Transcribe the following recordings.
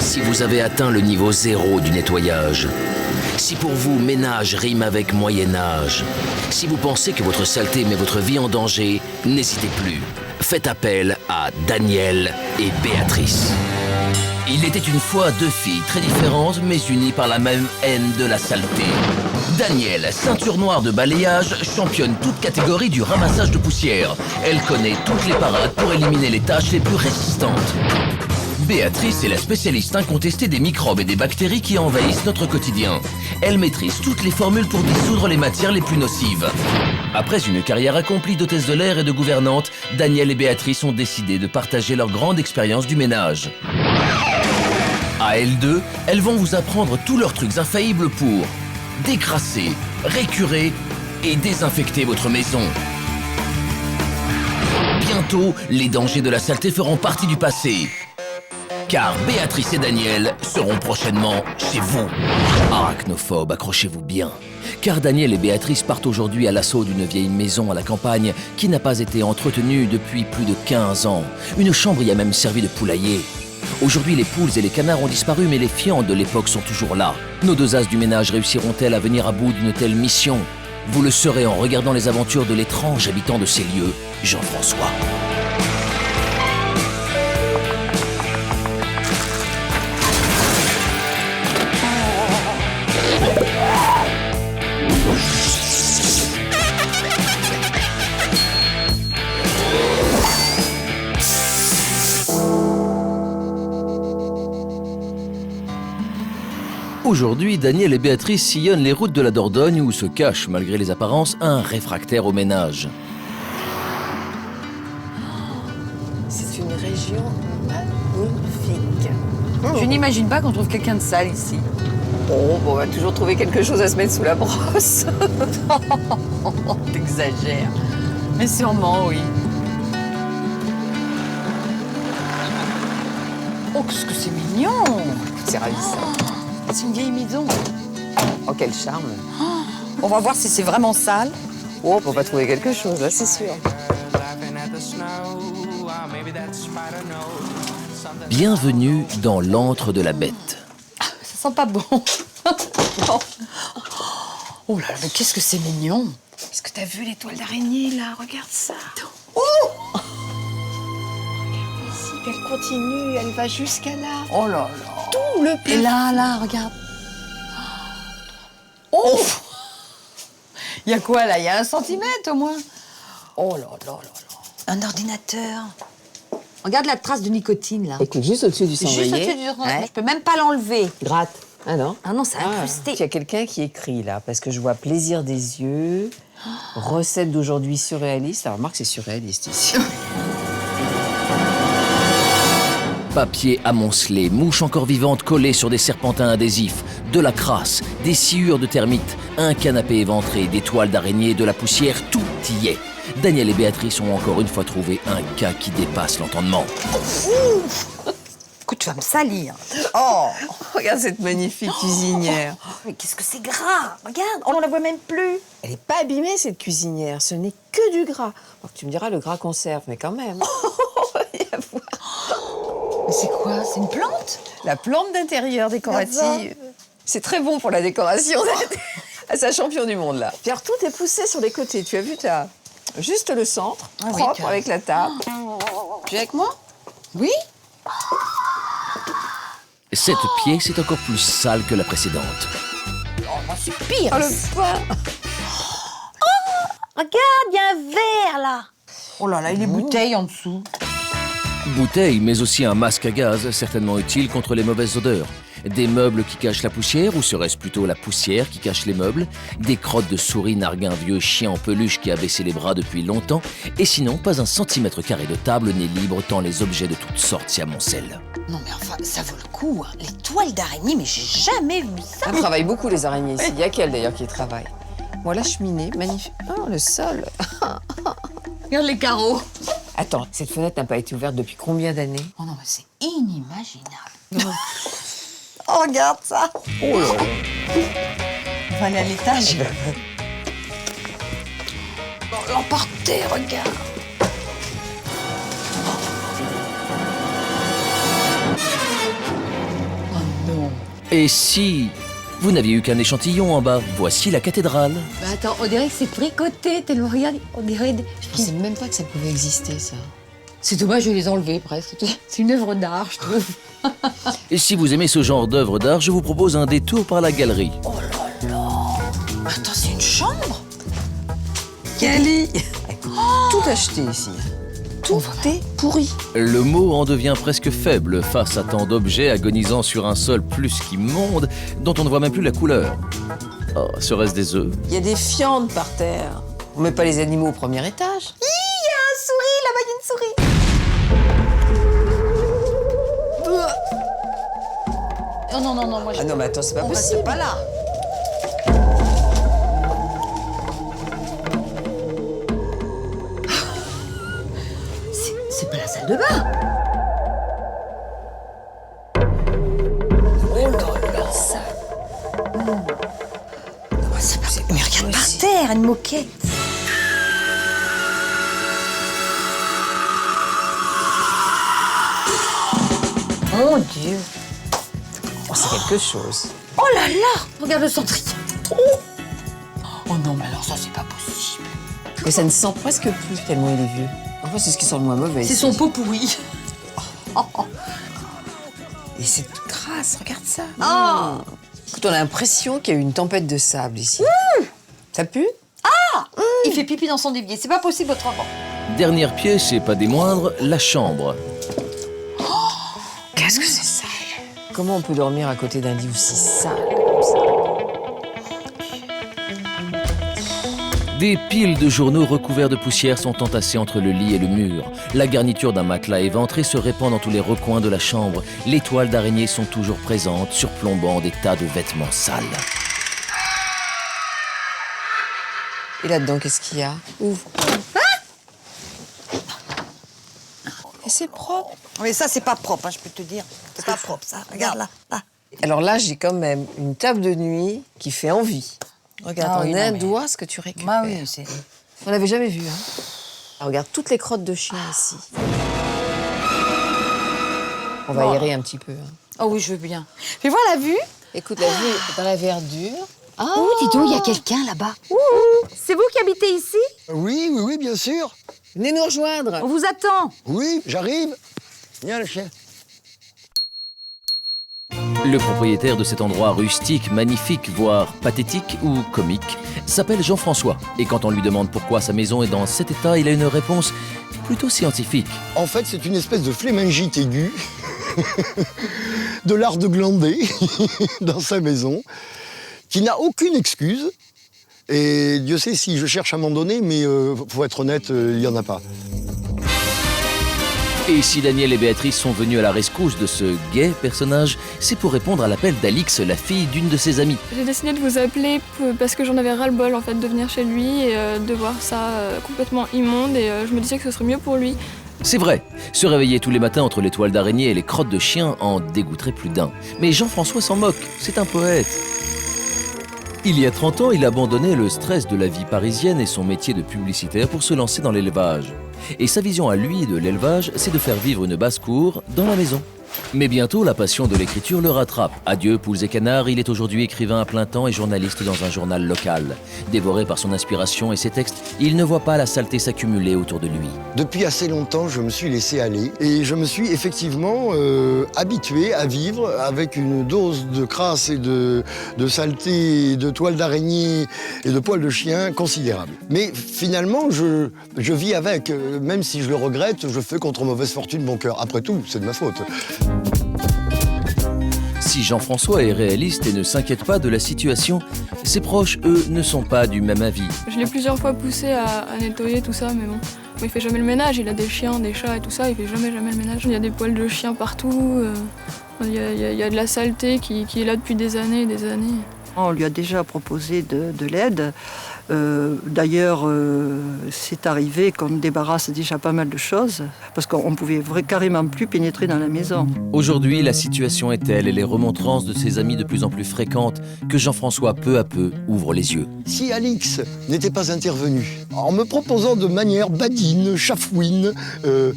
Si vous avez atteint le niveau zéro du nettoyage, si pour vous ménage rime avec Moyen-Âge, si vous pensez que votre saleté met votre vie en danger, n'hésitez plus. Faites appel à Daniel et Béatrice. Il était une fois deux filles très différentes mais unies par la même haine de la saleté. Daniel, ceinture noire de balayage, championne toute catégorie du ramassage de poussière. Elle connaît toutes les parades pour éliminer les tâches les plus résistantes. Béatrice est la spécialiste incontestée des microbes et des bactéries qui envahissent notre quotidien. Elle maîtrise toutes les formules pour dissoudre les matières les plus nocives. Après une carrière accomplie d'hôtesse de l'air et de gouvernante, Daniel et Béatrice ont décidé de partager leur grande expérience du ménage. À L2, elles vont vous apprendre tous leurs trucs infaillibles pour décrasser, récurer et désinfecter votre maison. Bientôt, les dangers de la saleté feront partie du passé. Car Béatrice et Daniel seront prochainement chez vous. Arachnophobes, accrochez-vous bien. Car Daniel et Béatrice partent aujourd'hui à l'assaut d'une vieille maison à la campagne qui n'a pas été entretenue depuis plus de 15 ans. Une chambre y a même servi de poulailler. Aujourd'hui, les poules et les canards ont disparu, mais les fientes de l'époque sont toujours là. Nos deux as du ménage réussiront-elles à venir à bout d'une telle mission? Vous le saurez en regardant les aventures de l'étrange habitant de ces lieux, Jean-François. Aujourd'hui, Daniel et Béatrice sillonnent les routes de la Dordogne où se cache, malgré les apparences, un réfractaire au ménage. C'est une région magnifique. Je n'imagine pas qu'on trouve quelqu'un de sale ici. Oh, bon, on va toujours trouver quelque chose à se mettre sous la brosse. T'exagères. Mais sûrement, oui. Oh, qu'est-ce que c'est mignon! C'est ravissant. C'est une vieille maison. Oh, quel charme. On va voir si c'est vraiment sale. Oh, on va trouver quelque chose, là, c'est sûr. Bienvenue dans l'antre de la bête. Ça sent pas bon. Oh là là, mais qu'est-ce que c'est mignon! Est-ce que t'as vu l'étoile d'araignée, là? Regarde ça. Oh! Ici, elle continue, elle va jusqu'à là. Oh là là! Tout le Et plafond. là, regarde. Oh! Il y a quoi là? Il y a 1 centimètre au moins. Oh là là là là. Un ordinateur. Regarde la trace de nicotine là. Écoute, juste au-dessus du Juste cendrier. au-dessus du Ouais. Je peux même pas l'enlever. Gratte. Ah non? Ah non, c'est Il y incrusté. a quelqu'un qui écrit là, parce que je vois plaisir des yeux, recette d'aujourd'hui surréaliste. Alors, remarque, c'est surréaliste ici. Papier amoncelé, mouches encore vivantes collées sur des serpentins adhésifs, de la crasse, des sciures de termites, un canapé éventré, des toiles d'araignée, de la poussière, tout y est. Daniel et Béatrice ont encore une fois trouvé un cas qui dépasse l'entendement. Écoute, tu vas me salir. Oh! Regarde cette magnifique cuisinière. Mais qu'est-ce que c'est gras! Regarde, on la voit même plus. Elle n'est pas abîmée, cette cuisinière. Ce n'est que du gras. Bon, tu me diras, le gras conserve, mais quand même. Mais c'est quoi? C'est une plante? La plante d'intérieur décorative. C'est très bon pour la décoration. Ah, c'est un champion du monde, là. Pierre, tout est poussé sur les côtés. Tu as vu, t'as juste le centre, Ah oui, propre, tu as- avec la table. Tu es avec moi? Oui? Cette pièce est encore plus sale que la précédente. Oh, c'est pire! Oh, le pain. Regarde, il y a un verre là! Oh là là, et les bouteilles en dessous. Bouteille, mais aussi un masque à gaz, certainement utile contre les mauvaises odeurs. Des meubles qui cachent la poussière, ou serait-ce plutôt la poussière qui cache les meubles? Des crottes de souris narguent un vieux chien en peluche qui a baissé les bras depuis longtemps. Et sinon, pas 1 centimètre carré de table n'est libre tant les objets de toutes sortes s'y amoncellent. Non mais enfin, ça vaut le coup, hein. Les toiles d'araignée, mais j'ai jamais vu ça! Elles travaillent beaucoup, les araignées, ici. Il y a qu'elles, d'ailleurs, qui travaillent. Moi, la cheminée, magnifique. Oh, le sol. Regarde les carreaux! Attends, cette fenêtre n'a pas été ouverte depuis combien d'années? Oh non, mais c'est inimaginable! Oh, regarde ça! Oh là là. On va aller à l'étage. Oh, l'emporter, regarde! Et si vous n'aviez eu qu'un échantillon en bas, voici la cathédrale. Bah attends, on dirait que c'est tricoté, tellement regarde, on dirait... Je pensais même pas que ça pouvait exister, ça. C'est dommage de les enlever presque. C'est une œuvre d'art, je trouve. Et si vous aimez ce genre d'œuvre d'art, je vous propose un détour par la galerie. Oh là là. Attends, c'est une chambre. Quel lit. Tout acheté ici. Tout est pourri. Le mot en devient presque faible face à tant d'objets agonisant sur un sol plus qu'immonde dont on ne voit même plus la couleur. Oh, serait-ce des œufs? Il y a des fientes par terre. On met pas les animaux au premier étage. Souris, là-bas, il y a une souris. Oh non, non, non, moi je... Ah non, mais attends, c'est pas On possible. reste pas là. C'est pas la salle de bain. Oh là là, ça. Mais regarde par terre, une moquette. Mon Dieu. Oh, c'est quelque chose. Oh là là. Regarde le centrier. Oh non, mais alors ça, c'est pas possible. Mais ça ne sent presque plus tellement il est vieux. Enfin, c'est ce qui sent le moins mauvais. C'est ici. son pot pourri. Et c'est toute crasse, regarde ça. Oh. Écoute, on a l'impression qu'il y a eu une tempête de sable ici. Ça pue? Il fait pipi dans son évier. C'est pas possible autrement. Dernière pièce, et pas des moindres, la chambre. Qu'est-ce que c'est sale? Comment on peut dormir à côté d'un lit aussi sale comme ça? Des piles de journaux recouverts de poussière sont entassés entre le lit et le mur. La garniture d'un matelas éventré se répand dans tous les recoins de la chambre. Les toiles d'araignée sont toujours présentes, surplombant des tas de vêtements sales. Et là-dedans, qu'est-ce qu'il y a? Ouvre. Et c'est propre. Mais ça, c'est pas propre, hein, je peux te dire. C'est pas propre, ça. Regarde là. Là. Alors là, j'ai quand même une table de nuit qui fait envie. Regarde, Ah en oui, un non, mais- doigt ce que tu récupères. Bah oui, c'est... On l'avait jamais vu, hein. Alors, regarde toutes les crottes de chien ici. On va Bon. aérer un petit peu. Hein. Oh oui, je veux bien. Fais voir la vue. Écoute, la vue est dans la verdure. Ah, Oh, dis donc, il y a quelqu'un là-bas. C'est vous qui habitez ici? Oui, oui, oui, bien sûr. venez nous rejoindre. On vous attend. Oui, j'arrive. Viens, le chien. Le propriétaire de cet endroit rustique, magnifique, voire pathétique ou comique, s'appelle Jean-François. Et quand on lui demande pourquoi sa maison est dans cet état, il a une réponse plutôt scientifique. En fait, c'est une espèce de flémingite aiguë, de l'art de glander dans sa maison, qui n'a aucune excuse. Et Dieu sait si je cherche à m'en donner, mais faut être honnête, il n'y en a pas. Et si Daniel et Béatrice sont venus à la rescousse de ce gai personnage, c'est pour répondre à l'appel d'Alix, la fille d'une de ses amies. J'ai décidé de vous appeler parce que j'en avais ras-le-bol en fait de venir chez lui et de voir ça complètement immonde et je me disais que ce serait mieux pour lui. C'est vrai, se réveiller tous les matins entre les toiles d'araignée et les crottes de chien en dégoûterait plus d'un. Mais Jean-François s'en moque, c'est un poète. Il y a 30 ans, il abandonnait le stress de la vie parisienne et son métier de publicitaire pour se lancer dans l'élevage. Et sa vision à lui de l'élevage, c'est de faire vivre une basse-cour dans la maison. Mais bientôt, la passion de l'écriture le rattrape. Adieu poules et canards, il est aujourd'hui écrivain à plein temps et journaliste dans un journal local. Dévoré par son inspiration et ses textes, il ne voit pas la saleté s'accumuler autour de lui. Depuis assez longtemps, je me suis laissé aller et je me suis effectivement habitué à vivre avec une dose de crasse et de saleté, de toiles d'araignée et de poils de chien considérable. Mais finalement, je vis avec, même si je le regrette, je fais contre mauvaise fortune mon cœur. Après tout, c'est de ma faute. Si Jean-François est réaliste et ne s'inquiète pas de la situation, ses proches, eux, ne sont pas du même avis. Je l'ai plusieurs fois poussé à nettoyer tout ça mais bon, il fait jamais le ménage, il a des chiens, des chats et tout ça, il fait jamais le ménage. Il y a des poils de chien partout, il y a de la saleté qui est là depuis des années et des années. On lui a déjà proposé de l'aide. D'ailleurs, c'est arrivé qu'on débarrasse déjà pas mal de choses, parce qu'on pouvait carrément plus pénétrer dans la maison. Aujourd'hui, la situation est telle et les remontrances de ses amis de plus en plus fréquentes que Jean-François, peu à peu, ouvre les yeux. Si Alix n'était pas intervenue, en me proposant de manière badine, chafouine,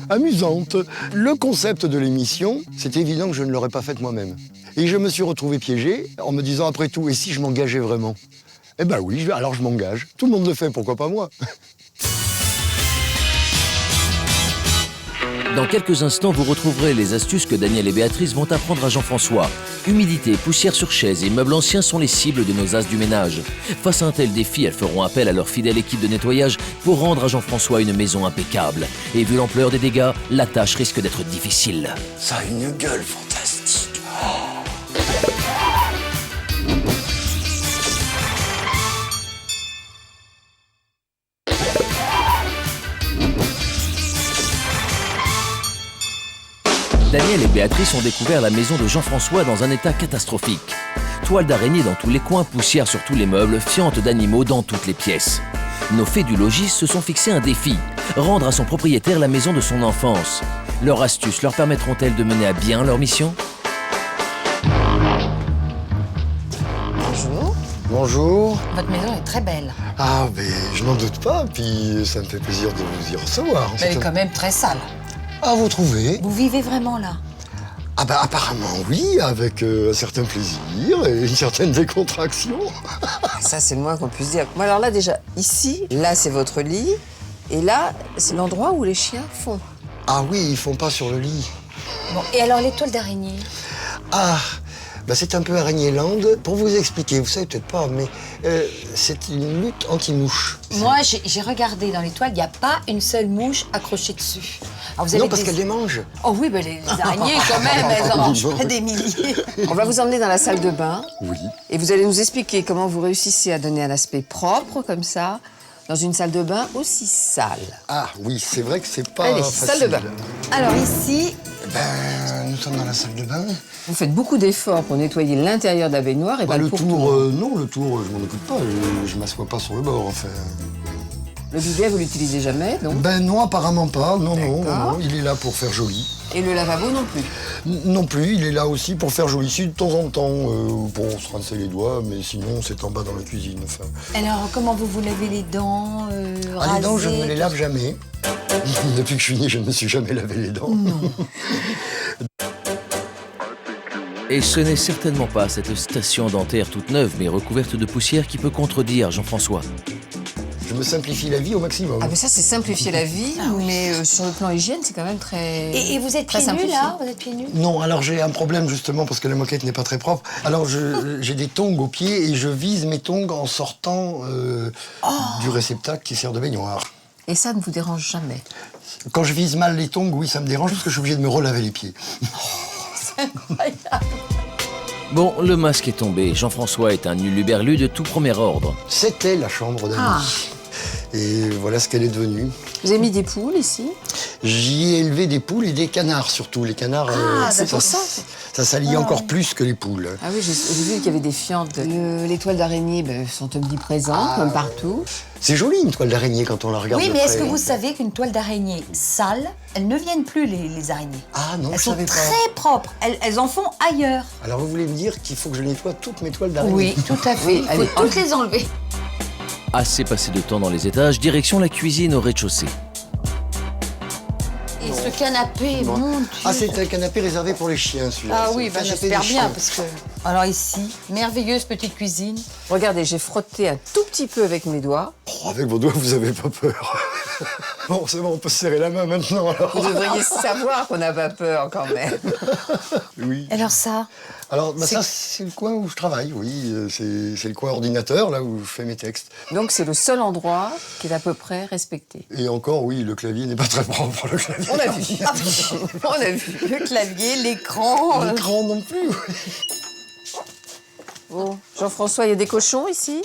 amusante, le concept de l'émission, c'est évident que je ne l'aurais pas faite moi-même. Et je me suis retrouvé piégé en me disant après tout, et si je m'engageais vraiment? Eh ben oui, alors je m'engage. Tout le monde le fait, pourquoi pas moi? Dans quelques instants, vous retrouverez les astuces que Daniel et Béatrice vont apprendre à Jean-François. Humidité, poussière sur chaises et meubles anciens sont les cibles de nos as du ménage. Face à un tel défi, elles feront appel à leur fidèle équipe de nettoyage pour rendre à Jean-François une maison impeccable. Et vu l'ampleur des dégâts, la tâche risque d'être difficile. Ça a une gueule fantastique. Daniel et Béatrice ont découvert la maison de Jean-François dans un état catastrophique. Toiles d'araignée dans tous les coins, poussière sur tous les meubles, fientes d'animaux dans toutes les pièces. Nos fées du logis se sont fixé un défi, rendre à son propriétaire la maison de son enfance. Leurs astuces leur permettront-elles de mener à bien leur mission? Bonjour. Bonjour. Votre maison est très belle. Ah, mais je n'en doute pas, puis ça me fait plaisir de vous y recevoir. Mais elle est quand même très sale. Ah, vous trouvez? Vous vivez vraiment là? Ah bah apparemment oui, avec un certain plaisir et une certaine décontraction. Ça, c'est le moins qu'on puisse dire. Bon, alors là, déjà, ici, là, c'est votre lit. Et là, c'est l'endroit où les chiens font. Ah oui, ils font pas sur le lit. Bon, et alors les toiles d'araignée? Ah, bah c'est un peu Araignée-Land. Pour vous expliquer, vous savez peut-être pas, mais c'est une lutte anti-mouche. Moi, j'ai regardé dans les toiles, il n'y a pas une seule mouche accrochée dessus. Alors, vous avez Non, parce qu'elles les mangent. Oh oui, les araignées, quand même, elles en mangent pas des milliers. On va vous emmener dans la salle de bain. Oui. Et vous allez nous expliquer comment vous réussissez à donner un aspect propre, comme ça, dans une salle de bain aussi sale. Ah oui, c'est vrai que c'est pas Allez, facile. salle de bain. Alors ici, Ben, nous sommes dans la salle de bain. Vous faites beaucoup d'efforts pour nettoyer l'intérieur de la baignoire et Bah, pas le le pourtour. tour, non, le tour, je m'en occupe pas. Je m'assois pas sur le bord, enfin. Le bidet, vous l'utilisez jamais, donc. Ben non, apparemment pas. Non, D'accord. il est là pour faire joli. Et le lavabo non plus. Non plus, il est là aussi pour faire joli. Si de temps en temps, pour se rincer les doigts, mais sinon c'est en bas dans la cuisine. Enfin. alors comment vous lavez les dents, Ah, les dents, je raser, ne me les lave jamais. Depuis que je suis né, je ne me suis jamais lavé les dents. Et ce n'est certainement pas cette station dentaire toute neuve mais recouverte de poussière qui peut contredire Jean-François. Je me simplifie la vie au maximum. Ah, mais ça, c'est simplifier la vie, mais sur le plan hygiène, c'est quand même très. Et vous êtes très pieds nus, simplifié. là? Vous êtes pieds nus? Non, alors j'ai un problème justement parce que la moquette n'est pas très propre. Alors j'ai des tongs aux pieds et je vise mes tongs en sortant du réceptacle qui sert de baignoire. Et ça ne vous dérange jamais. Quand je vise mal les tongs, oui, ça me dérange parce que je suis obligé de me relaver les pieds. Bon, le masque est tombé. Jean-François est un uluberlu de tout premier ordre. C'était la chambre d'Annie. Ah. Et voilà ce qu'elle est devenue. Vous avez mis des poules ici? J'y ai élevé des poules et des canards surtout. Les canards, c'est pour ça. ça s'allie encore plus que les poules. Ah oui, j'ai vu qu'il y avait des fientes. Les toiles d'araignée sont omniprésentes, comme partout. C'est joli une toile d'araignée quand on la regarde Oui, de mais est-ce près. que vous savez qu'une toile d'araignée sale, elles ne viennent plus, les araignées? Ah non, Elles je sont savais pas. très propres. Elles en font ailleurs. Alors vous voulez me dire qu'il faut que je nettoie toutes mes toiles d'araignée? Oui, tout à fait. Oui, Il allez, faut toutes les enlever. Assez passé de temps dans les étages, direction la cuisine au rez-de-chaussée. Et ce canapé, Bon. mon Dieu. Ah, c'est un canapé réservé pour les chiens, celui-là. Ah C'est oui, le bah, canapé j'espère des bien, chiens. parce que... Alors ici, merveilleuse petite cuisine. Regardez, j'ai frotté un tout petit peu avec mes doigts. Oh, avec vos doigts, vous avez pas peur. Bon, c'est bon, on peut se serrer la main maintenant, alors. Vous devriez savoir qu'on n'a pas peur quand même. Oui. Alors ça, Alors, bah, ça, c'est le coin où je travaille, oui. C'est le coin ordinateur, là où je fais mes textes. Donc c'est le seul endroit qui est à peu près respecté. Et encore, oui, le clavier n'est pas très propre, le clavier. On a vu. On a vu. le clavier, l'écran... L'écran non plus, oui. Bon, Jean-François, il y a des cochons ici?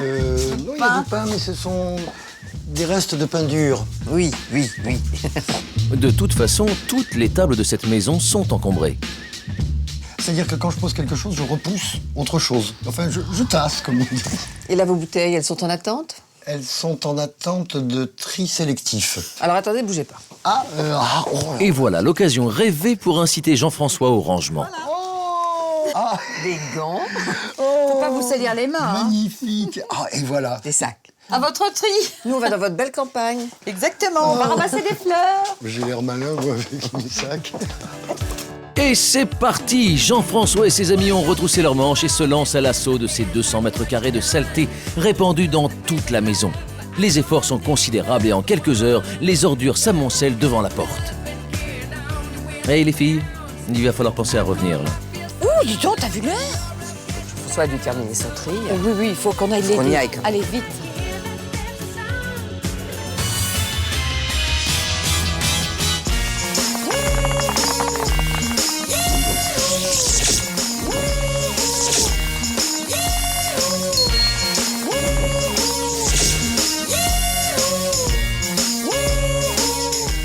Non, il y a du pain, mais ce sont des restes de pain dur. Oui, oui, oui. De toute façon, toutes les tables de cette maison sont encombrées. C'est-à-dire que quand je pose quelque chose, je repousse autre chose. Enfin, je tasse, comme on dit. Et là, vos bouteilles, elles sont en attente? Elles sont en attente de tri sélectif. Alors attendez, bougez pas. Ah, oh là. Et voilà l'occasion rêvée pour inciter Jean-François au rangement. Ah, Des gants, Faut pas vous salir les mains, hein. magnifique. Ah, et voilà. des sacs. À votre tri. Nous, on va dans votre belle campagne. Exactement, on va ramasser des fleurs. J'ai l'air malin, moi, avec mes sacs. Et c'est parti! Jean-François et ses amis ont retroussé leurs manches et se lancent à l'assaut de ces 200 mètres carrés de saleté répandus dans toute la maison. Les efforts sont considérables et en quelques heures, les ordures s'amoncellent devant la porte. Hey les filles, il va falloir penser à revenir là. Ouh, dis donc, t'as vu l'heure? François a dû terminer son tri. Oui, oui, il faut qu'on aille l'aider. On y aille, quand même. Allez, vite.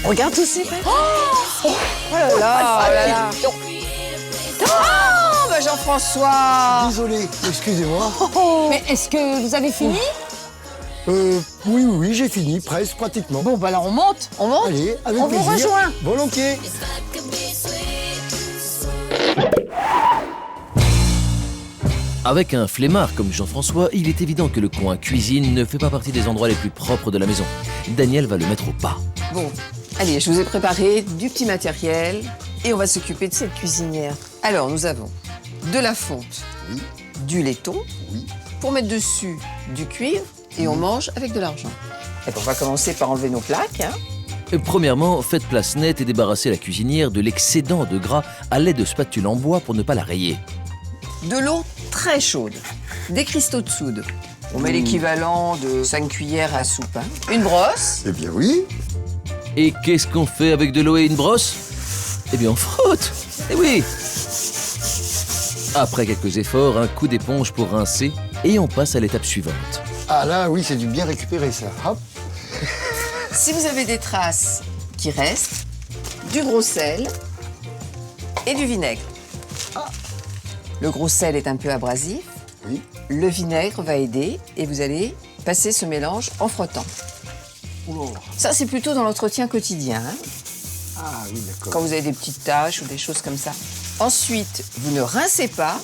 Regarde tous ces papiers. Oh là là, oh là là. Oh, bah Jean-François. Désolé, excusez-moi. Mais est-ce que vous avez fini? Oui, j'ai fini, presque, pratiquement. Bon, bah alors on monte. On monte? Allez, avec On vous plaisir. rejoint. Volontiers. Avec un flemmard comme Jean-François, il est évident que le coin cuisine ne fait pas partie des endroits les plus propres de la maison. Daniel va le mettre au pas. Bon, allez, je vous ai préparé du petit matériel et on va s'occuper de cette cuisinière. Alors, nous avons de la fonte, du laiton, pour mettre dessus du cuivre et on mange avec de l'argent. Et on va commencer par enlever nos plaques. Premièrement, faites place nette et débarrassez la cuisinière de l'excédent de gras à l'aide de spatules en bois pour ne pas la rayer. De l'eau très chaude, des cristaux de soude. On met l'équivalent de 5 cuillères à soupe. Une brosse. Eh bien oui. Et qu'est-ce qu'on fait avec de l'eau et une brosse? Eh bien on frotte. Eh oui. Après quelques efforts, un coup d'éponge pour rincer et on passe à l'étape suivante. Ah là, oui, c'est du bien récupéré, ça. Hop. Si vous avez des traces qui restent, du gros sel et du vinaigre. Le gros sel est un peu abrasif. Oui. Le vinaigre va aider et vous allez passer ce mélange en frottant. Ça, c'est plutôt dans l'entretien quotidien. Hein. Ah oui, d'accord. Quand vous avez des petites taches ou des choses comme ça. Ensuite, vous ne rincez pas,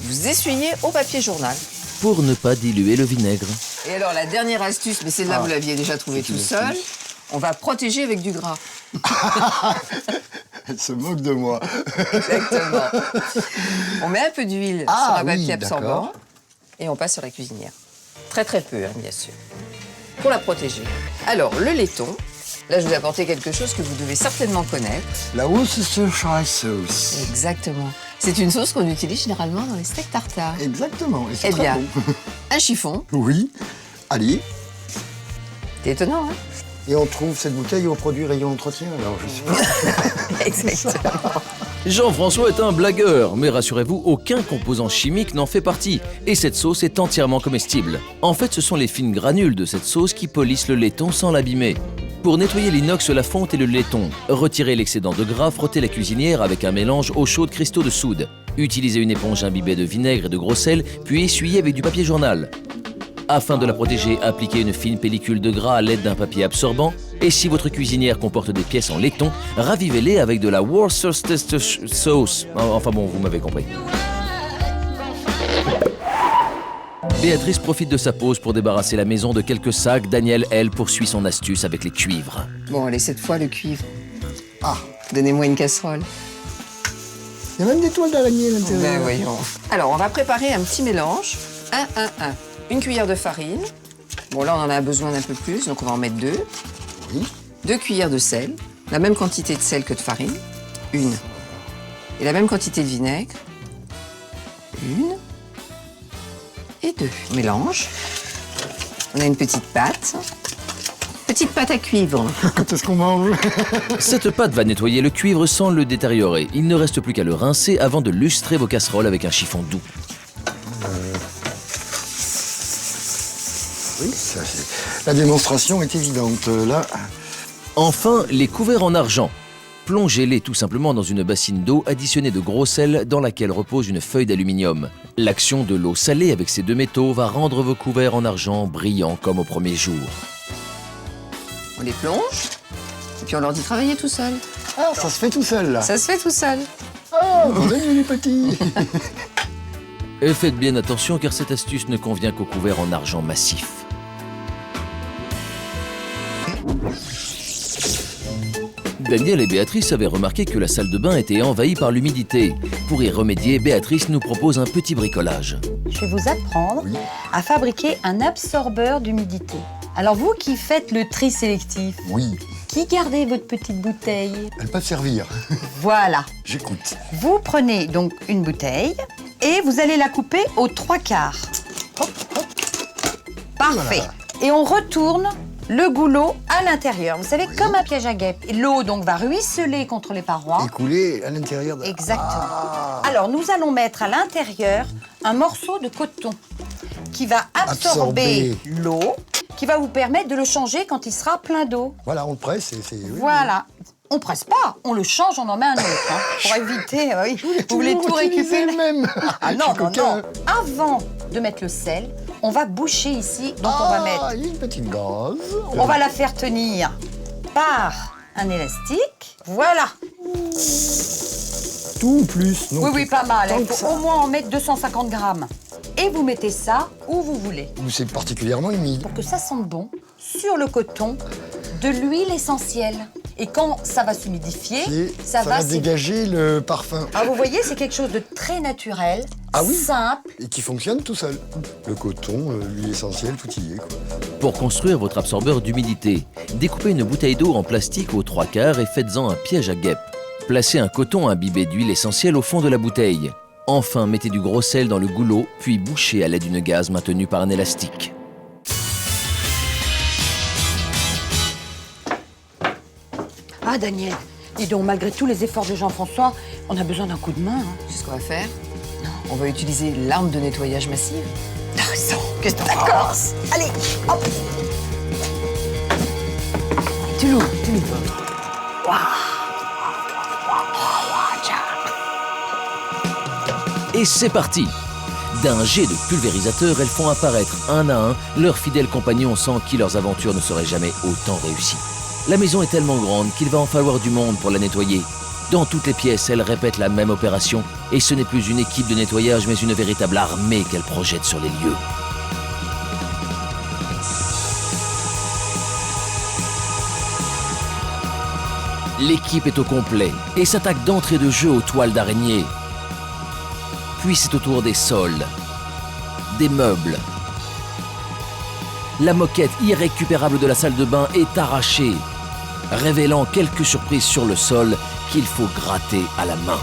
vous essuyez au papier journal. Pour ne pas diluer le vinaigre. Et alors, la dernière astuce, mais celle-là, vous l'aviez déjà trouvée tout seul, on va protéger avec du gras. Elle se moque de moi. Exactement. On met un peu d'huile sur un papier absorbant d'accord. et on passe sur la cuisinière. Très très peu, hein, bien sûr. Pour la protéger. Alors, le laiton. Là, je vous ai apporté quelque chose que vous devez certainement connaître. La Worcestershire sauce. Exactement. C'est une sauce qu'on utilise généralement dans les steaks tartare. Exactement. Et c'est Eh très bien, bon. un chiffon. Oui. Allez. C'est étonnant, hein? Et on trouve cette bouteille au produit rayon entretien, alors je sais pas. Exactement. Jean-François est un blagueur, mais rassurez-vous, aucun composant chimique n'en fait partie. Et cette sauce est entièrement comestible. En fait, ce sont les fines granules de cette sauce qui polissent le laiton sans l'abîmer. Pour nettoyer l'inox, la fonte et le laiton, retirez l'excédent de gras, frottez la cuisinière avec un mélange eau chaude cristaux de soude. Utilisez une éponge imbibée de vinaigre et de gros sel, puis essuyez avec du papier journal. Afin de la protéger, appliquez une fine pellicule de gras à l'aide d'un papier absorbant. Et si votre cuisinière comporte des pièces en laiton, ravivez-les avec de la Worcestershire sauce. Enfin bon, vous m'avez compris. Béatrice profite de sa pause pour débarrasser la maison de quelques sacs. Daniel, elle, poursuit son astuce avec les cuivres. Bon, allez, cette fois, le cuivre. Ah, Donnez-moi une casserole. il y a même des toiles d'araignée à l'intérieur. Ben voyons. Alors, on va préparer un petit mélange. 1. Une cuillère de farine. Bon, là, on en a besoin d'un peu plus, donc on va en mettre 2. Oui. 2 cuillères de sel. La même quantité de sel que de farine. 1. Et la même quantité de vinaigre. 1. Et 2. On mélange. On a une petite pâte. Petite pâte à cuivre. Quand est-ce qu'on mange? Cette pâte va nettoyer le cuivre sans le détériorer. Il ne reste plus qu'à le rincer avant de lustrer vos casseroles avec un chiffon doux. Oui, ça, la démonstration est évidente. Là, Enfin, les couverts en argent. Plongez-les tout simplement dans une bassine d'eau additionnée de gros sel dans laquelle repose une feuille d'aluminium. L'action de l'eau salée avec ces deux métaux va rendre vos couverts en argent brillants comme au premier jour. On les plonge. Et puis on leur dit travailler tout seul. ah, ça se fait tout seul, là. Ça se fait tout seul. Ah, vous êtes les petits. Et faites bien attention car cette astuce ne convient qu'aux couverts en argent massif. Daniel et Béatrice avaient remarqué que la salle de bain était envahie par l'humidité. Pour y remédier, Béatrice nous propose un petit bricolage. Je vais vous apprendre à fabriquer un absorbeur d'humidité. Alors vous qui faites le tri sélectif, Oui, qui gardez votre petite bouteille? elles peuvent servir. Voilà. J'écoute. Vous prenez donc une bouteille et vous allez la couper aux 3/4. Hop, hop. Parfait. Voilà. Et on retourne le goulot à l'intérieur. Vous savez, comme un piège à guêpes. Et l'eau donc va ruisseler contre les parois. Écoulé à l'intérieur de... Exactement. Ah. Alors nous allons mettre à l'intérieur un morceau de coton qui va absorber l'eau, qui va vous permettre de le changer quand il sera plein d'eau. Voilà, on le presse et c'est... oui, Voilà. On presse pas, on le change, on en met un autre, hein, pour éviter. Oui. Vous voulez tout récupérer? le même. Ah non, Je suis non, non. coquin. Avant de mettre le sel, on va boucher ici. Donc on va mettre, il y a une petite gauze. on va la faire tenir par un élastique. Voilà. Tout plus. Non, Oui, oui, pas mal. Tant Il que faut ça. au moins en mettre 250 grammes. Et vous mettez ça où vous voulez. Où c'est particulièrement humide. Pour que ça sente bon, sur le coton, de l'huile essentielle. Et quand ça va s'humidifier, Ça va dégager le parfum. Ah, vous voyez, c'est quelque chose de très naturel, Ah oui. simple. Et qui fonctionne tout seul. Le coton, l'huile essentielle, tout y est, quoi. Pour construire votre absorbeur d'humidité, découpez une bouteille d'eau en plastique aux 3/4 et faites-en un piège à guêpes. Placez un coton imbibé d'huile essentielle au fond de la bouteille. Enfin, mettez du gros sel dans le goulot, puis bouchez à l'aide d'une gaze maintenue par un élastique. Ah, Daniel, dis donc, malgré tous les efforts de Jean-François, on a besoin d'un coup de main. Hein. C'est ce qu'on va faire. On va utiliser l'arme de nettoyage massive. T'as raison, qu'est-ce que t'as corse? Allez, hop. Tu l'ouvres. Et c'est parti! D'un jet de pulvérisateur, elles font apparaître un à un leurs fidèles compagnons sans qui leurs aventures ne seraient jamais autant réussies. La maison est tellement grande qu'il va en falloir du monde pour la nettoyer. Dans toutes les pièces, elles répètent la même opération et ce n'est plus une équipe de nettoyage mais une véritable armée qu'elles projettent sur les lieux. L'équipe est au complet et s'attaque d'entrée de jeu aux toiles d'araignée. Puis c'est au tour des sols, des meubles. La moquette irrécupérable de la salle de bain est arrachée, révélant quelques surprises sur le sol qu'il faut gratter à la main.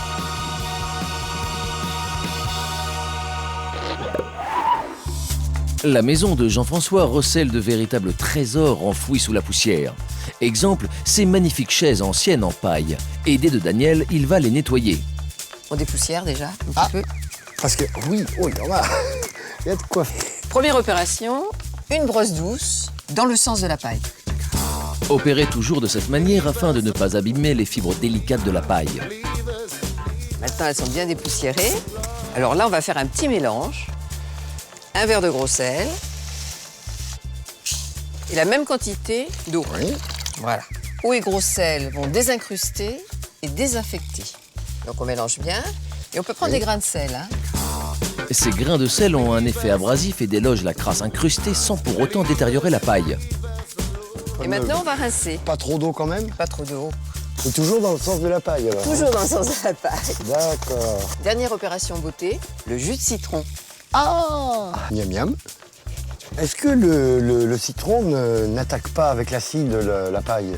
La maison de Jean-François recèle de véritables trésors enfouis sous la poussière. Exemple, ces magnifiques chaises anciennes en paille. Aidé de Daniel, il va les nettoyer. On dépoussière déjà un petit peu. Parce que, oui, oh, il y en a. Il y a de quoi. Première opération, une brosse douce dans le sens de la paille. Opérer toujours de cette manière afin de ne pas abîmer les fibres délicates de la paille. Maintenant, elles sont bien dépoussiérées. Alors là, on va faire un petit mélange. Un verre de gros sel. Et la même quantité d'eau. Oui. Voilà. Eau et gros sel vont désincruster et désinfecter. Donc on mélange bien. Et on peut prendre des grains de sel. Hein. Ces grains de sel ont un effet abrasif et délogent la crasse incrustée sans pour autant détériorer la paille. Et maintenant, on va rincer. Pas trop d'eau quand même. Pas trop d'eau. C'est toujours dans le sens de la paille, alors. Toujours dans le sens de la paille. D'accord. Dernière opération beauté, le jus de citron. Ah, miam miam. Est-ce que le citron n'attaque pas avec l'acide la paille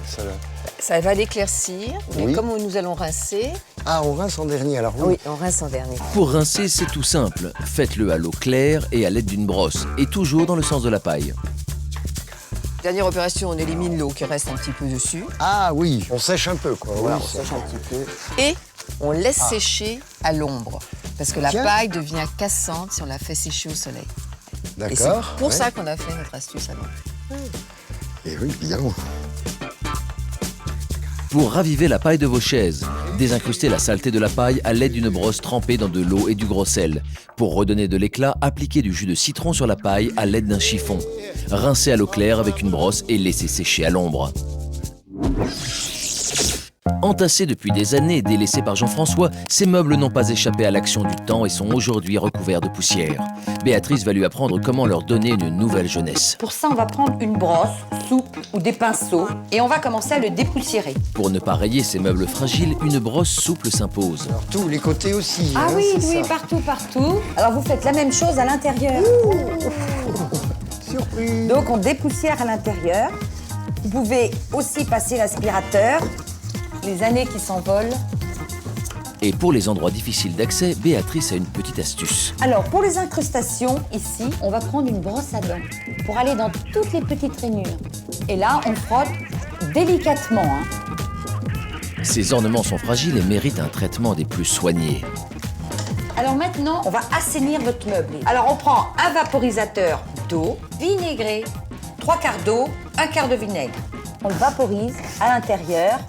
Ça va l'éclaircir, mais Oui. comme nous allons rincer, Ah, on rince en dernier, alors oui, on rince en dernier. Pour rincer, c'est tout simple. Faites-le à l'eau claire et à l'aide d'une brosse, et toujours dans le sens de la paille. Dernière opération, on élimine l'eau qui reste un petit peu dessus. Ah oui, on sèche un peu, quoi. Voilà, Oui, on ça- sèche un petit peu. Et on laisse sécher à l'ombre. Parce que la Tiens. paille devient cassante si on la fait sécher au soleil. Et c'est D'accord. pour ouais. ça qu'on a fait notre astuce à l'ombre. Et oui, bien. Pour raviver la paille de vos chaises, désincrustez la saleté de la paille à l'aide d'une brosse trempée dans de l'eau et du gros sel. Pour redonner de l'éclat, appliquez du jus de citron sur la paille à l'aide d'un chiffon. Rincez à l'eau claire avec une brosse et laissez sécher à l'ombre. Entassés depuis des années et délaissés par Jean-François, ces meubles n'ont pas échappé à l'action du temps et sont aujourd'hui recouverts de poussière. Béatrice va lui apprendre comment leur donner une nouvelle jeunesse. Pour ça, on va prendre une brosse, souple ou des pinceaux et on va commencer à le dépoussiérer. Pour ne pas rayer ces meubles fragiles, une brosse souple s'impose. Alors, tous les côtés aussi. Ah hein, oui, c'est oui, ça. partout. Alors vous faites la même chose à l'intérieur. Surprise. Donc on dépoussière à l'intérieur. Vous pouvez aussi passer l'aspirateur. Les années qui s'envolent. Et pour les endroits difficiles d'accès, Béatrice a une petite astuce. Alors pour les incrustations, ici, on va prendre une brosse à dents pour aller dans toutes les petites rainures. Et là, on frotte délicatement. Hein. Ces ornements sont fragiles et méritent un traitement des plus soignés. Alors maintenant, on va assainir votre meuble. Alors on prend un vaporisateur d'eau vinaigrée, 3/4 d'eau, 1/4 de vinaigre. On le vaporise à l'intérieur,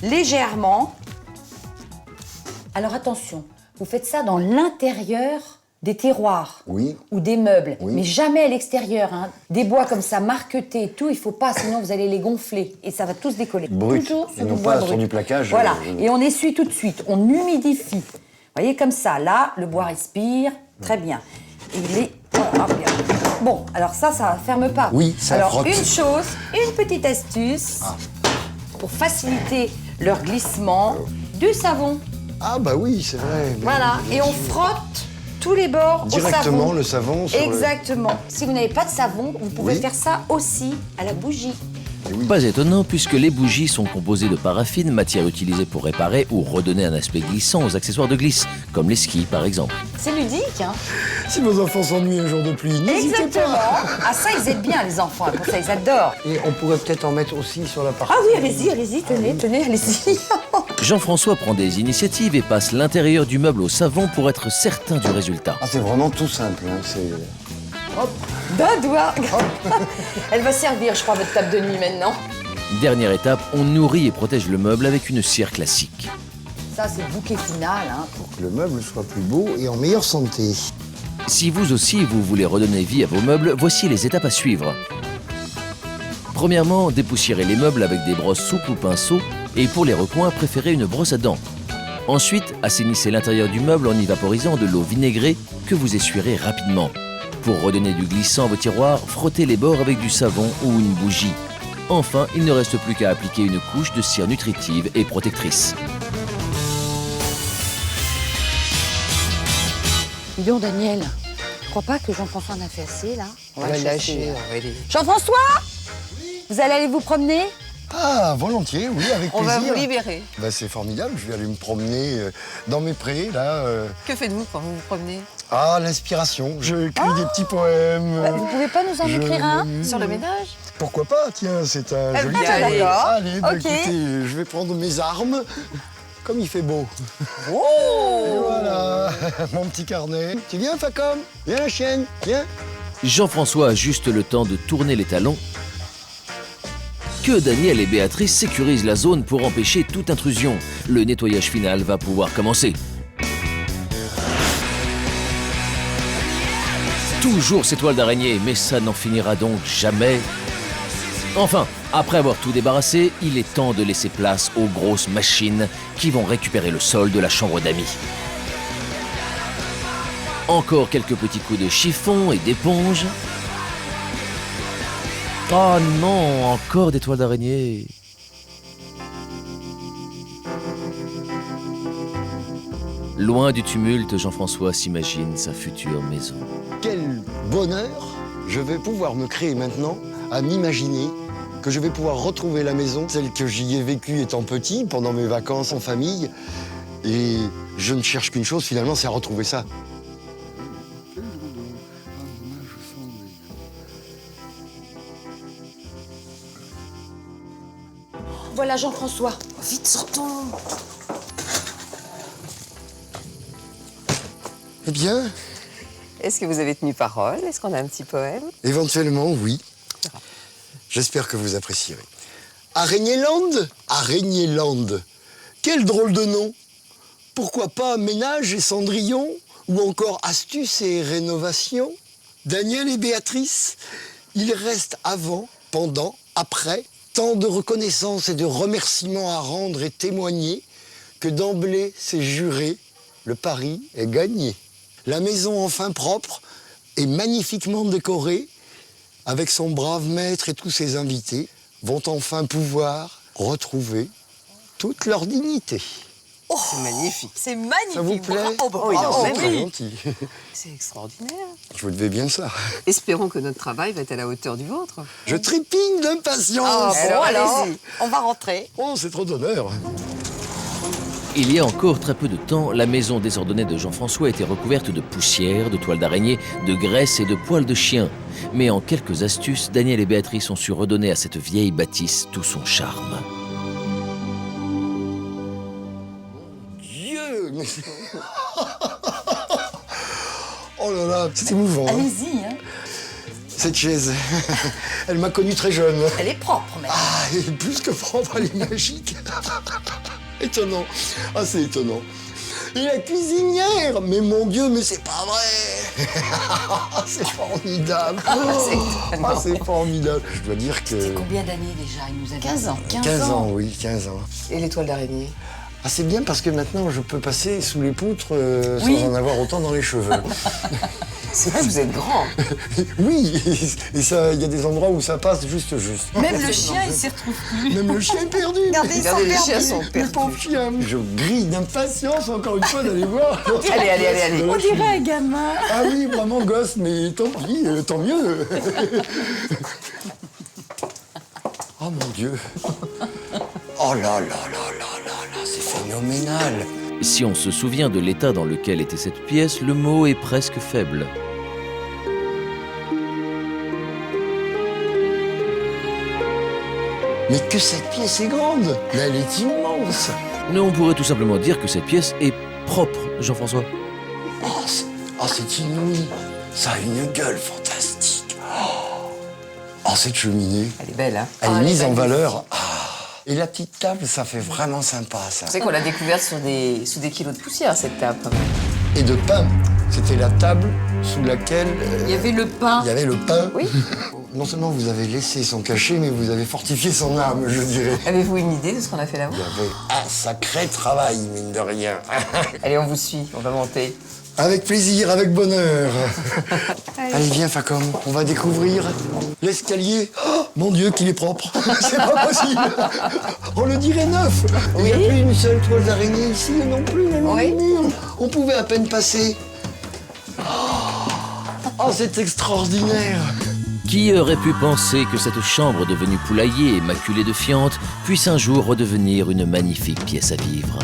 légèrement. Alors attention, vous faites ça dans l'intérieur des tiroirs Oui. ou des meubles, Oui. mais jamais à l'extérieur. Hein. Des bois comme ça, marquetés et tout, il faut pas, sinon vous allez les gonfler et ça va tous décoller. Brut, Toujours et sur non du bois pas sur brut. du plaquage, Voilà, et on essuie tout de suite, on humidifie. Vous voyez, comme ça, là, le bois respire, très bien. Il est... Voilà, hop, bien. Bon, alors ça ferme pas. Oui, ça alors, frotte. une chose, une petite astuce, pour faciliter leur glissement, du savon. Ah bah oui, c'est vrai. mais Voilà, bien et on sûr. frotte tous les bords au Directement savon. le savon sur le- Exactement. Si vous n'avez pas de savon, vous pouvez Oui. faire ça aussi à la bougie. Et oui. Pas étonnant puisque les bougies sont composées de paraffine, matière utilisée pour réparer ou redonner un aspect glissant aux accessoires de glisse, comme les skis par exemple. C'est ludique, hein? Si vos enfants s'ennuient un jour de pluie, n'hésitez Exactement. pas. Ah ça, ils aident bien les enfants, pour ça ils adorent. Et on pourrait peut-être en mettre aussi sur la partie. Ah oui, allez-y, tenez, allez-y. Jean-François prend des initiatives et passe l'intérieur du meuble au savon pour être certain du résultat. Ah, c'est vraiment tout simple. Hein, c'est... D'un doigt. Elle va servir, je crois, votre table de nuit maintenant. Dernière étape, on nourrit et protège le meuble avec une cire classique. Ça, c'est le bouquet final, hein. Pour que le meuble soit plus beau et en meilleure santé. Si vous aussi vous voulez redonner vie à vos meubles, voici les étapes à suivre. Premièrement, dépoussiérez les meubles avec des brosses souples ou pinceaux et pour les recoins, préférez une brosse à dents. Ensuite, assainissez l'intérieur du meuble en y vaporisant de l'eau vinaigrée que vous essuierez rapidement. Pour redonner du glissant à vos tiroirs, frottez les bords avec du savon ou une bougie. Enfin, il ne reste plus qu'à appliquer une couche de cire nutritive et protectrice. Dis donc, Daniel, je crois pas que Jean-François en a fait assez, là. On va le lâcher. Jean-François, vous allez aller vous promener? Ah, volontiers, oui, avec On va plaisir. vous libérer. Bah, c'est formidable, je vais aller me promener dans mes prés, là. Que faites-vous quand vous vous promenez? Ah, l'inspiration. Je écris des petits poèmes. Vous pouvez pas nous en je écrire un? m'amuse. Sur le ménage? Pourquoi pas, tiens, c'est un joli bien, cadeau. d'accord. Allez, bah, Ok. écoutez, je vais prendre mes armes, comme il fait beau. Oh! Et voilà, mon petit carnet. Tu viens, Facom? Viens, la chienne, viens. Jean-François a juste le temps de tourner les talons que Daniel et Béatrice sécurisent la zone pour empêcher toute intrusion. Le nettoyage final va pouvoir commencer. Toujours ces toiles d'araignée, mais ça n'en finira donc jamais. Enfin, après avoir tout débarrassé, il est temps de laisser place aux grosses machines qui vont récupérer le sol de la chambre d'amis. Encore quelques petits coups de chiffon et d'éponge. Oh non, encore des toiles d'araignée. Loin du tumulte, Jean-François s'imagine sa future maison. Quel bonheur je vais pouvoir me créer maintenant à m'imaginer que je vais pouvoir retrouver la maison, celle que j'y ai vécue étant petit, pendant mes vacances en famille. Et je ne cherche qu'une chose, finalement, c'est à retrouver ça. Voilà Jean-François. Vite, sortons. Eh bien, Est-ce que vous avez tenu parole? Est-ce qu'on a un petit poème? éventuellement, oui. J'espère que vous apprécierez. Araignéland? Araignéland. Quel drôle de nom. Pourquoi pas Ménage et Cendrillon? Ou encore Astuce et Rénovation? Daniel et Béatrice? Il reste avant, pendant, après Tant de reconnaissance et de remerciements à rendre et témoigner que d'emblée c'est juré, le pari est gagné. La maison enfin propre et magnifiquement décorée, avec son brave maître et tous ses invités, vont enfin pouvoir retrouver toute leur dignité. Oh, c'est magnifique. C'est magnifique. Ça vous plaît? Oui, non, c'est mais très oui. gentil. C'est extraordinaire. Je vous devais bien ça. Espérons que notre travail va être à la hauteur du vôtre. Je trépigne d'impatience. Alors, allez-y. on va rentrer. Oh, c'est trop d'honneur. Il y a encore très peu de temps, la maison désordonnée de Jean-François était recouverte de poussière, de toiles d'araignée, de graisse et de poils de chien. Mais en quelques astuces, Daniel et Béatrice ont su redonner à cette vieille bâtisse tout son charme. Dieu, mais c'est- Oh là là, c'est émouvant. Hein. Allez-y, hein. Cette chaise, elle m'a connu très jeune. Elle est propre, même. Ah, et plus que propre, elle est magique. Étonnant. Ah, c'est étonnant. Et la cuisinière, mais mon Dieu, mais c'est pas vrai. C'est formidable. Ah, c'est formidable. Je dois dire que... Combien d'années déjà? Il nous a 15 ans. 15 ans, oui, 15 ans. Et les toiles d'araignée? Ah, c'est bien parce que maintenant, je peux passer sous les poutres Oui. sans en avoir autant dans les cheveux. C'est vrai que vous êtes grand. Oui, et ça, il y a des endroits où ça passe juste. Même le chien, il s'y retrouve plus. Même le chien est perdu. Regardez, ils sont Regardez, les chiens perdus. sont Le perdus. pauvre chien. Je grille d'impatience encore une fois d'aller voir. Allez. On dirait un gamin. Ah oui, vraiment gosse, mais tant pis, tant mieux. Oh mon Dieu. Oh là là là là là là, c'est phénoménal. Si on se souvient de l'état dans lequel était cette pièce, le mot est presque faible. Mais que cette pièce est grande. Mais elle est immense. Non, on pourrait tout simplement dire que cette pièce est propre, Jean-François. C'est inouï. Ça a une gueule fantastique. Oh, cette cheminée. Elle est belle, hein? Elle est elle mise en magnifique. valeur. Ah. Et la petite table, ça fait vraiment sympa, ça. Vous savez qu'on l'a découverte sous des kilos de poussière, cette table, quand même. Et de pain. C'était la table sous laquelle Il y avait le pain. il y avait le pain. Oui. Non seulement vous avez laissé son cachet, mais vous avez fortifié son âme, je dirais. Avez-vous une idée de ce qu'on a fait là-haut? Il y avait un sacré travail, mine de rien. Allez, on vous suit, on va monter. Avec plaisir, avec bonheur. Allez, viens, Facom, on va découvrir l'escalier. Oh, mon Dieu, qu'il est propre. C'est pas possible. On le dirait neuf. Il n'y a plus une seule toile d'araignée ici, non plus, le long Oui. du mur. On pouvait à peine passer. Oh, c'est extraordinaire. Qui aurait pu penser que cette chambre devenue poulailler et maculée de fientes puisse un jour redevenir une magnifique pièce à vivre?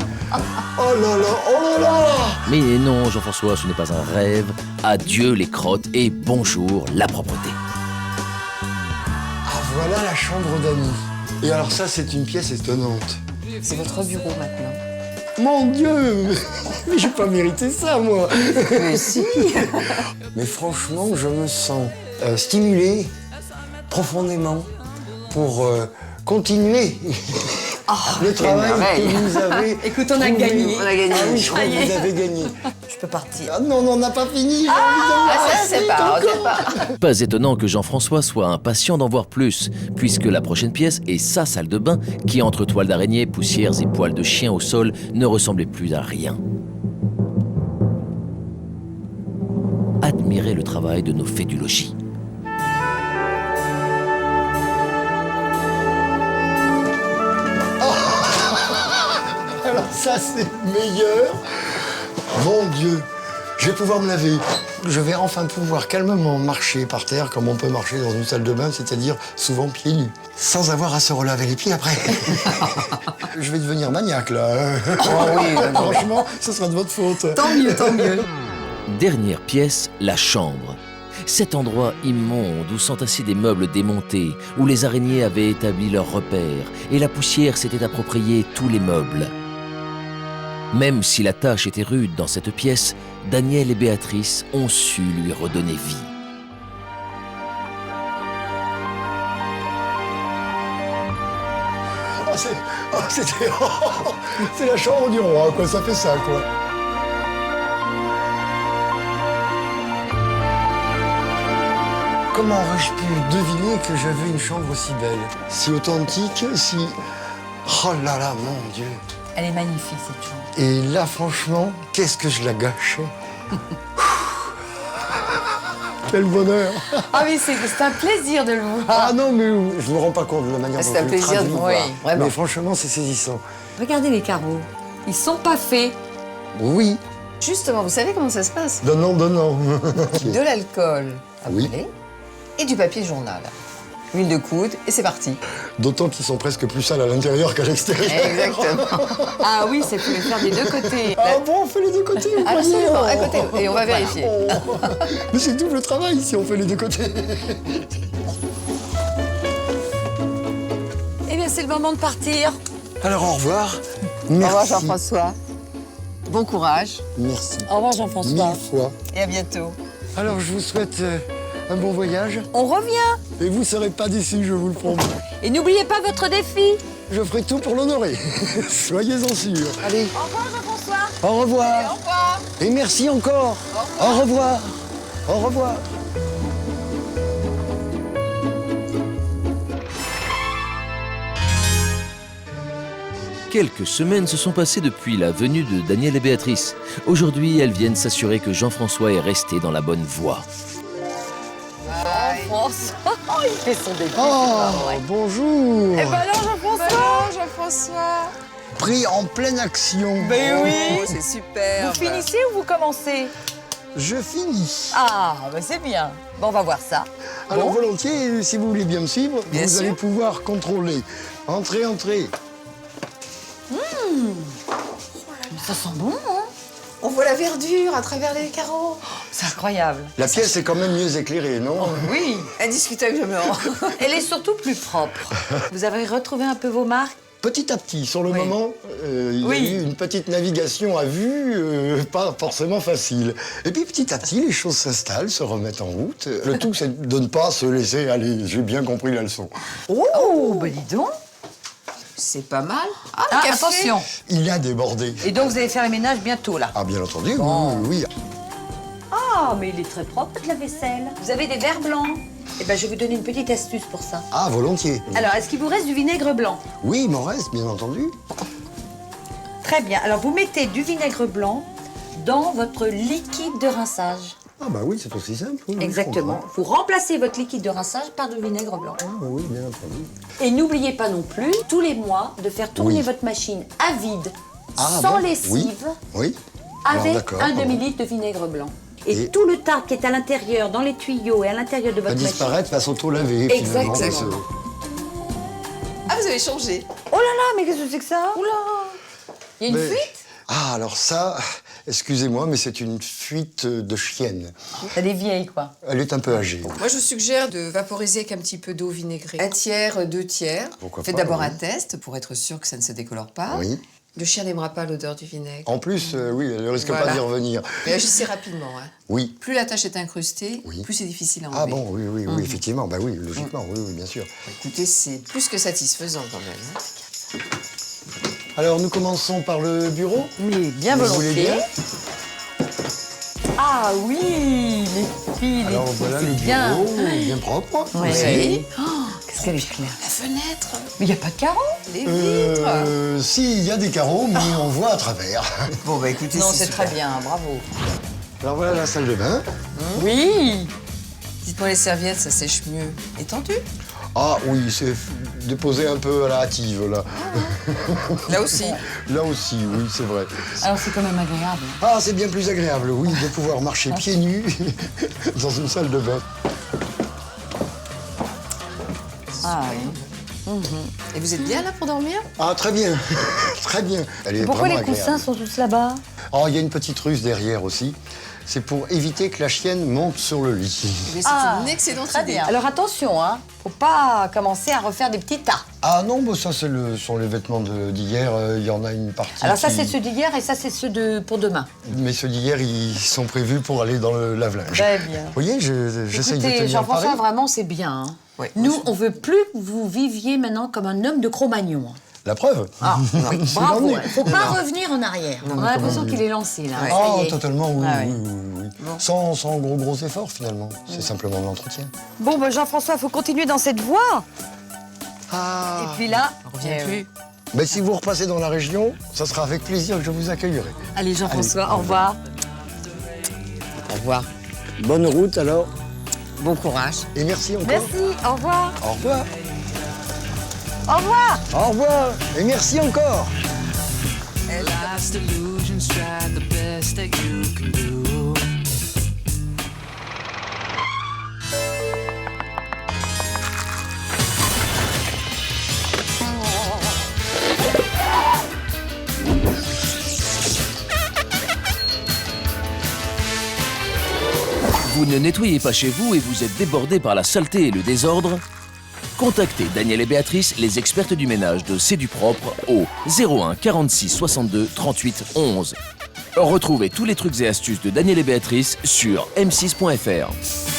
Oh là là, oh là là. Mais non, Jean-François, ce n'est pas un rêve. Adieu les crottes et bonjour la propreté. Ah, voilà la chambre d'amis. Et alors ça, c'est une pièce étonnante. C'est votre bureau maintenant. Mon Dieu, mais j'ai pas mérité ça, moi. Mais si. Mais franchement, je me sens stimulé profondément pour continuer le travail merveille. que vous avez. Écoute, on a trouvé. gagné. On a gagné. Ah oui, je crois Ça y que est. vous avez gagné. Je peux partir. Ah non, on n'a pas fini. j'ai envie de Ah, ça, voir c'est la pas, suite on sait pas. Pas étonnant que Jean-François soit impatient d'en voir plus, puisque la prochaine pièce est sa salle de bain, qui entre toiles d'araignée, poussières et poils de chien au sol ne ressemblait plus à rien. Admirez le travail de nos fées du logis. Alors ça, c'est meilleur. Mon Dieu, je vais pouvoir me laver. Je vais enfin pouvoir calmement marcher par terre comme on peut marcher dans une salle de bain, c'est-à-dire souvent pieds nus, sans avoir à se relaver les pieds après. Je vais devenir maniaque, là. oui, non, Franchement, ce sera de votre faute. Tant mieux, tant mieux. Dernière pièce, la chambre. Cet endroit immonde où s'entassaient des meubles démontés, où les araignées avaient établi leurs repères et la poussière s'était appropriée tous les meubles. Même si la tâche était rude dans cette pièce, Daniel et Béatrice ont su lui redonner vie. C'est la chambre du roi, quoi. Ça fait ça, quoi. comment aurais-je pu deviner que j'avais une chambre aussi belle, si authentique, si... Oh là là, mon Dieu. Elle est magnifique, cette chambre. Et là, franchement, qu'est-ce que je la gâchais. Quel bonheur. Ah oui, c'est un plaisir de le voir. Ah non, mais je ne me rends pas compte de la manière dont C'est un je le plaisir traduis, de- quoi. oui, vraiment. Mais franchement, c'est saisissant. Regardez les carreaux. Ils sont pas faits. Oui, Justement, vous savez comment ça se passe? donnant, donnant. De l'alcool à Oui. brûler et du papier journal. Huile de coude et c'est parti. D'autant qu'ils sont presque plus sales à l'intérieur qu'à l'extérieur. Exactement. Ah oui, c'est pour les faire des deux côtés. Ah bon, on fait les deux côtés, vous croyez? Absolument, à côté. Et on va vérifier. Oh. Mais c'est double travail si on fait les deux côtés. Eh bien, c'est le moment de partir. Alors, au revoir. Au revoir Merci. Jean-François. Bon courage Merci. Au revoir, Jean-François. Mille fois. et à bientôt. Alors, je vous souhaite un bon voyage. On revient. Et vous ne serez pas déçus, je vous le promets. Et n'oubliez pas votre défi. Je ferai tout pour l'honorer. Soyez-en sûrs. Allez, Au revoir, Jean-François. au revoir. Au revoir. Et merci encore. Au revoir. Au revoir. Quelques semaines se sont passées depuis la venue de Daniel et Béatrice. Aujourd'hui, elles viennent s'assurer que Jean-François est resté dans la bonne voie. François, il fait son défi. Oh, bonjour. Eh ben alors, Jean-François. Bonjour Jean-François. Pris en pleine action. Ben oui. Oh, c'est super. Vous finissez ou vous commencez? Je finis. Ah, ben c'est bien. Bon, on va voir ça. Alors, volontiers, si vous voulez bien me suivre, Bien vous sûr. allez pouvoir contrôler. Entrez, entrez. Ça sent bon, hein? On voit la verdure à travers les carreaux. C'est incroyable. La pièce est quand même mieux éclairée, non? Oui. Indiscutablement. Elle est surtout plus propre. Vous avez retrouvé un peu vos marques? Petit à petit, sur le Oui. moment, il y a Oui. eu une petite navigation à vue, pas forcément facile. Et puis petit à petit, les choses s'installent, se remettent en route. Le tout, c'est de ne pas se laisser aller. J'ai bien compris la leçon. Oh, ben dis donc. C'est pas mal. Ah, Ah, le café. attention. Il a débordé. Et donc, vous allez faire le ménage bientôt, là? Ah, bien entendu, Bon. oui, oui. Ah, mais il est très propre, votre lave-vaisselle. Vous avez des verres blancs? Eh ben, je vais vous donner une petite astuce pour ça. Ah, volontiers. Alors, est-ce qu'il vous reste du vinaigre blanc? Oui, il m'en reste, bien entendu. Très bien. Alors, vous mettez du vinaigre blanc dans votre liquide de rinçage. Ah, bah oui, c'est aussi simple. Oui, oui, je Exactement. comprends. Vous remplacez votre liquide de rinçage par du vinaigre blanc. Ah, oui, bien entendu. Et n'oubliez pas non plus, tous les mois, de faire tourner Oui. votre machine à vide, Ah, sans bon, lessive, Oui, oui. Alors, avec d'accord, un bon. demi-litre de vinaigre blanc. Et, Et- tout le tartre qui est à l'intérieur, dans les tuyaux et à l'intérieur de Va votre machine. disparaître, va s'auto-laver. Exactement. finalement. Ah, vous avez changé. Oh là là, mais qu'est-ce que c'est que ça? Oula! Il y a une Mais- fuite? Ah, alors ça, excusez-moi, mais c'est une fuite de chienne. Elle est vieille, quoi. Elle est un peu âgée. Moi, je vous suggère de vaporiser avec un petit peu d'eau vinaigrée. Un tiers, 2 tiers. Pourquoi Faites pas, d'abord oui. un test pour être sûr que ça ne se décolore pas. Oui. Le chien n'aimera pas l'odeur du vinaigre. En plus, oui, elle ne risque Voilà. pas d'y revenir. Mais agissez rapidement. Hein. Oui. Plus la tâche est incrustée, Oui. plus c'est difficile à enlever. Ah bon, oui, oui, oui, effectivement. Bah oui, logiquement, oui, oui, bien sûr. Écoutez, c'est plus que satisfaisant quand même. Hein. Alors, nous commençons par le bureau. Mais bien Vous voulez volontiers. bien Ah oui, les filles, Alors voilà le bien. bureau, bien propre. Oui. aussi. Oh, qu'est-ce qu'elle est claire. La fenêtre, Mais il n'y a pas de carreaux. les vitres. Si, il y a des carreaux, mais on voit à travers. Bon, bah écoutez, Non, c'est très bien, bravo. Alors voilà la salle de bain. Oui. Dites-moi, les serviettes, ça sèche mieux étendu. Ah oui, c'est déposé un peu à la hâtive, là. Là aussi. Là aussi, oui, c'est vrai. Alors c'est quand même agréable. Ah, c'est bien plus agréable, oui, de pouvoir marcher pieds nus dans une salle de bain. Ah oui. Et vous êtes bien là pour dormir? Ah, très bien, très bien. Elle est Pourquoi les vraiment coussins agréable. sont tous là-bas? Oh, il y a une petite ruse derrière aussi. C'est pour éviter que la chienne monte sur le lit. Mais c'est une excellente Très idée. bien. Alors attention, hein, faut pas commencer à refaire des petits tas. Ah non, bah ça, c'est sur les vêtements d'hier. Il y en a une partie. Alors ça qui- c'est ceux d'hier et ça c'est ceux pour demain. Mais ceux d'hier, ils sont prévus pour aller dans le lave-linge. Très bien. Vous voyez, j'essaye de Écoutez, tenir Jean-François, pareil. vraiment c'est bien. Hein. Ouais, Nous, moi, on veut plus que vous viviez maintenant comme un homme de Cro-Magnon. La preuve. Ah, C'est bravo. l'emmener. Faut pas revenir en arrière. On a l'impression qu'il est lancé là. Ouais. Ça Oh, y est. totalement, oui, Ah ouais. oui. Sans gros efforts, finalement. C'est simplement de l'entretien. Bon, ben Jean-François, il faut continuer dans cette voie. Ah. Et puis là, On revient plus. Ben, si vous repassez dans la région, ça sera avec plaisir que je vous accueillerai. allez Jean-François, au revoir. Au revoir. Bonne route, alors. Bon courage. Et merci encore. Merci, au revoir. Au revoir. Au revoir. Au revoir. Et merci encore. Last illusions, try the best that you can do. Vous ne nettoyez pas chez vous et vous êtes débordé par la saleté et le désordre? Contactez Daniel et Béatrice, les expertes du ménage de C'est du propre, au 01 46 62 38 11. Retrouvez tous les trucs et astuces de Daniel et Béatrice sur m6.fr.